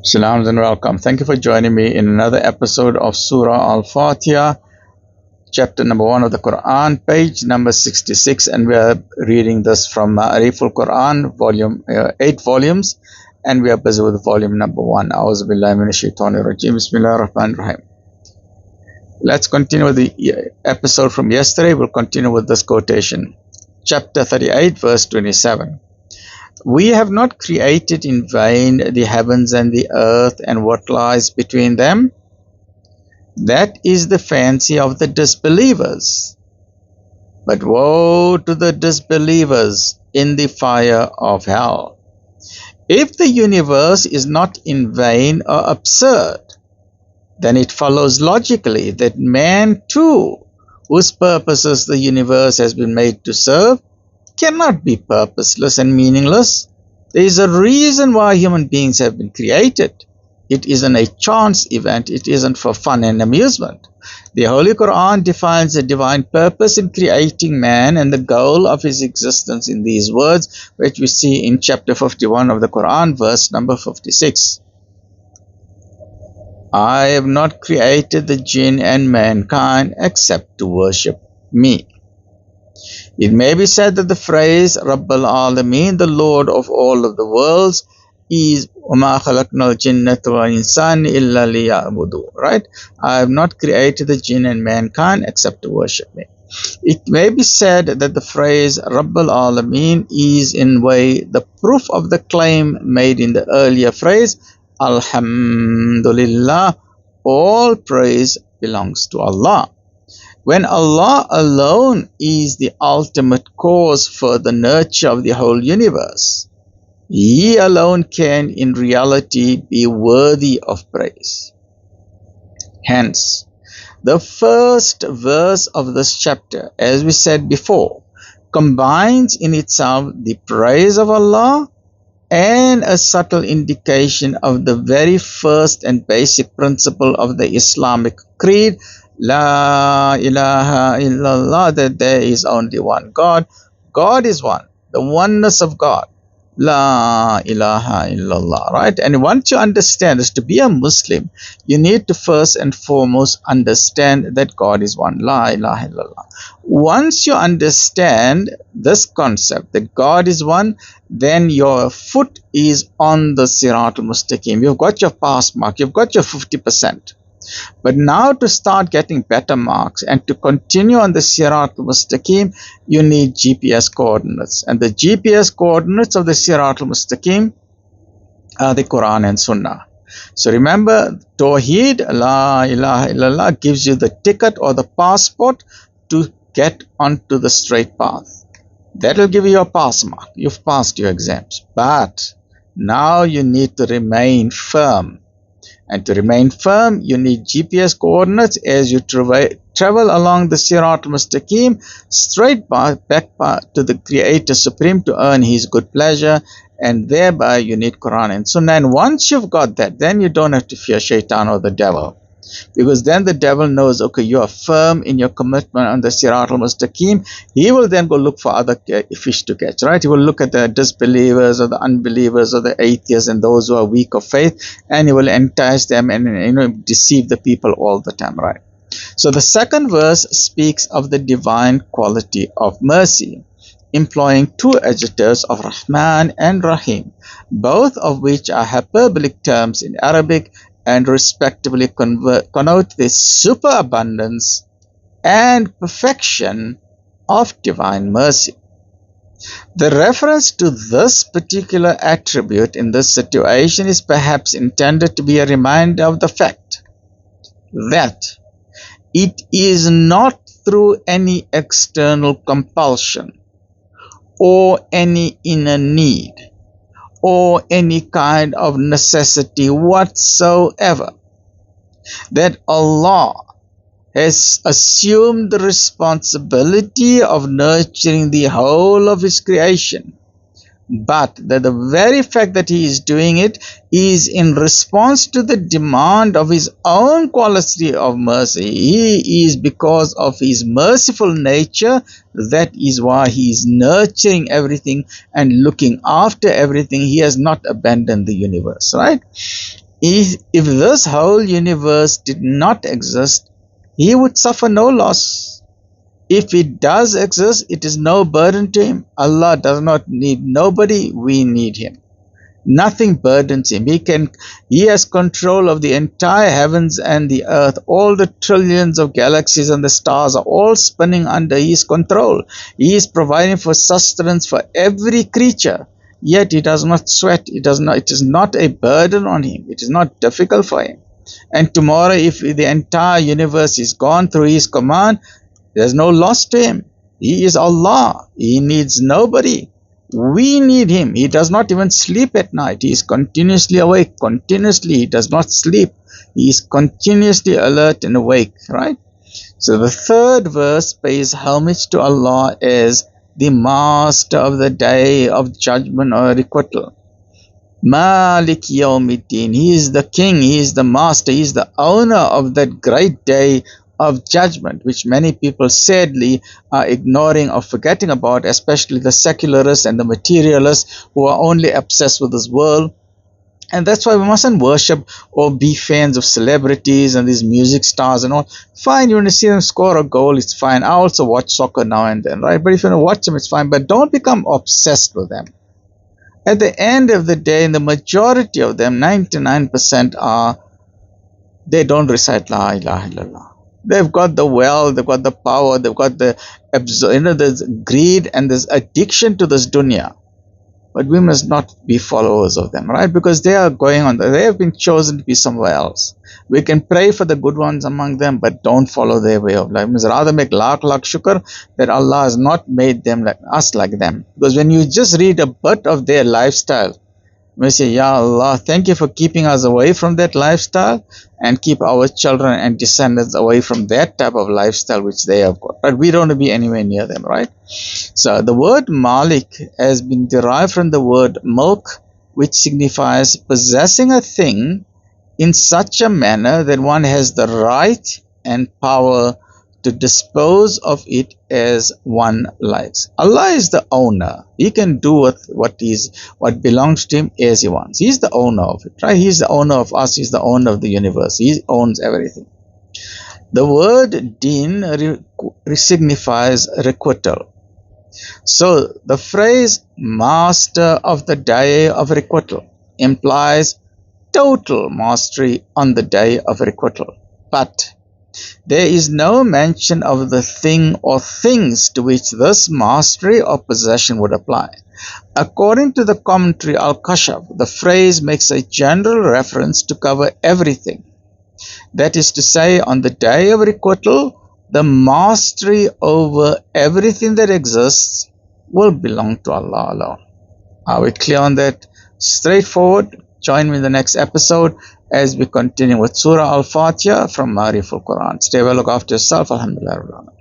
Salams and welcome. Thank you for joining me in another episode of Surah Al-Fatiha, chapter number 1 of the Quran, page number 66, and we are reading this from Ariful Quran, volume 8 volumes, and we are busy with volume number 1. A'udhu billahi minash shaitanir rajim. Bismillahir Rahmanir Rahim. Let's continue with the episode from yesterday. We'll continue with this quotation. Chapter 38, verse 27. We have not created in vain the heavens and the earth and what lies between them. That is the fancy of the disbelievers. But woe to the disbelievers in the fire of hell. If the universe is not in vain or absurd, then it follows logically that man too, whose purposes the universe has been made to serve, cannot be purposeless and meaningless. There is a reason why human beings have been created. It isn't a chance event. It isn't for fun and amusement. The Holy Quran defines the divine purpose in creating man and the goal of his existence in these words, which we see in chapter 51 of the Quran, verse number 56. I have not created the jinn and mankind except to worship me. It may be said that the phrase Rabbal Alameen, the Lord of all of the worlds, is وَمَا خَلَقْنَا الْجِنَّةَ وَالْإِنسَانَ إِلَّا لِيَعْبُدُونَ. Right? I have not created the jinn and mankind except to worship me. It may be said that the phrase Rabbal Alameen is in way the proof of the claim made in the earlier phrase Alhamdulillah, all praise belongs to Allah. When Allah alone is the ultimate cause for the nurture of the whole universe, He alone can in reality be worthy of praise. Hence, the first verse of this chapter, as we said before, combines in itself the praise of Allah and a subtle indication of the very first and basic principle of the Islamic creed, La ilaha illallah, that there is only one God. God is one, the oneness of God. La ilaha illallah, right? And once you understand this, to be a Muslim, you need to first and foremost understand that God is one. La ilaha illallah. Once you understand this concept, that God is one, then your foot is on the Sirat al-Mustaqim. You've got your pass mark. You've got your 50%. But now to start getting better marks and to continue on the Sirat al-Mustaqim, you need GPS coordinates. And the GPS coordinates of the Sirat al-Mustaqim are the Quran and Sunnah. So remember, Tawheed, La ilaha illallah, gives you the ticket or the passport to get onto the straight path. That will give you your pass mark. You've passed your exams. But now you need to remain firm. And to remain firm, you need GPS coordinates as you travel along the Sirat al-Mustaqim, straight back to the Creator Supreme to earn His good pleasure, and thereby you need Quran and Sunnah. And once you've got that, then you don't have to fear Shaitan or the devil. Because then the devil knows, okay, you are firm in your commitment on the Sirat al-Mustaqim. He will then go look for other fish to catch, right? He will look at the disbelievers or the unbelievers or the atheists and those who are weak of faith, and he will entice them and deceive the people all the time, right? So the second verse speaks of the divine quality of mercy, employing two adjectives of Rahman and Rahim, both of which are hyperbolic terms in Arabic and respectively connote the superabundance and perfection of divine mercy. The reference to this particular attribute in this situation is perhaps intended to be a reminder of the fact that it is not through any external compulsion or any inner need or any kind of necessity whatsoever that Allah has assumed the responsibility of nurturing the whole of His creation, but that the very fact that He is doing it is in response to the demand of His own quality of mercy. He is, because of His merciful nature, that is why He is nurturing everything and looking after everything. He has not abandoned the universe, right? If this whole universe did not exist, he would suffer no loss. If it does exist, it is no burden to him. Allah does not need nobody, we need him. Nothing burdens him. He has control of the entire heavens and the earth. All the trillions of galaxies and the stars are all spinning under his control. He is providing for sustenance for every creature. Yet he does not sweat. It is not a burden on him. It is not difficult for him. And tomorrow, if the entire universe is gone through his command, there's no loss to him. He is Allah. He needs nobody. We need him. He does not even sleep at night. He is continuously awake. Continuously. He does not sleep. He is continuously alert and awake. Right? So the third verse pays homage to Allah as the master of the day of judgment or requital. Malik Yawmiddin. He is the king. He is the master. He is the owner of that great day of judgment, which many people sadly are ignoring or forgetting about, especially the secularists and the materialists who are only obsessed with this world. And that's why we mustn't worship or be fans of celebrities and these music stars and all. Fine, you want to see them score a goal, it's fine. I also watch soccer now and then, right? But if you want to watch them, it's fine. But don't become obsessed with them. At the end of the day, and the majority of them, 99%, they don't recite La ilaha illallah. They've got the wealth, they've got the power, they've got there's greed and there's addiction to this dunya. But we must not be followers of them, right? Because they are going on, they have been chosen to be somewhere else. We can pray for the good ones among them, but don't follow their way of life. We must rather make lakh shukr that Allah has not made them like us, like them. Because when you just read a bit of their lifestyle, we say, Ya Allah, thank you for keeping us away from that lifestyle and keep our children and descendants away from that type of lifestyle which they have got. But we don't want to be anywhere near them, right? So the word Malik has been derived from the word mulk, which signifies possessing a thing in such a manner that one has the right and power to dispose of it as one likes. Allah is the owner. He can do what belongs to him as he wants. He's the owner of it, right? He's the owner of us. He's the owner of the universe. He owns everything. The word din signifies requital. So the phrase master of the day of requital implies total mastery on the day of requital. But there is no mention of the thing or things to which this mastery or possession would apply. According to the commentary Al-Kashaf, the phrase makes a general reference to cover everything. That is to say, on the day of requital, the mastery over everything that exists will belong to Allah alone. Are we clear on that? Straightforward. Join me in the next episode as we continue with Surah Al-Fatiha from Ma'arif al-Quran. Stay well, look after yourself. Alhamdulillah.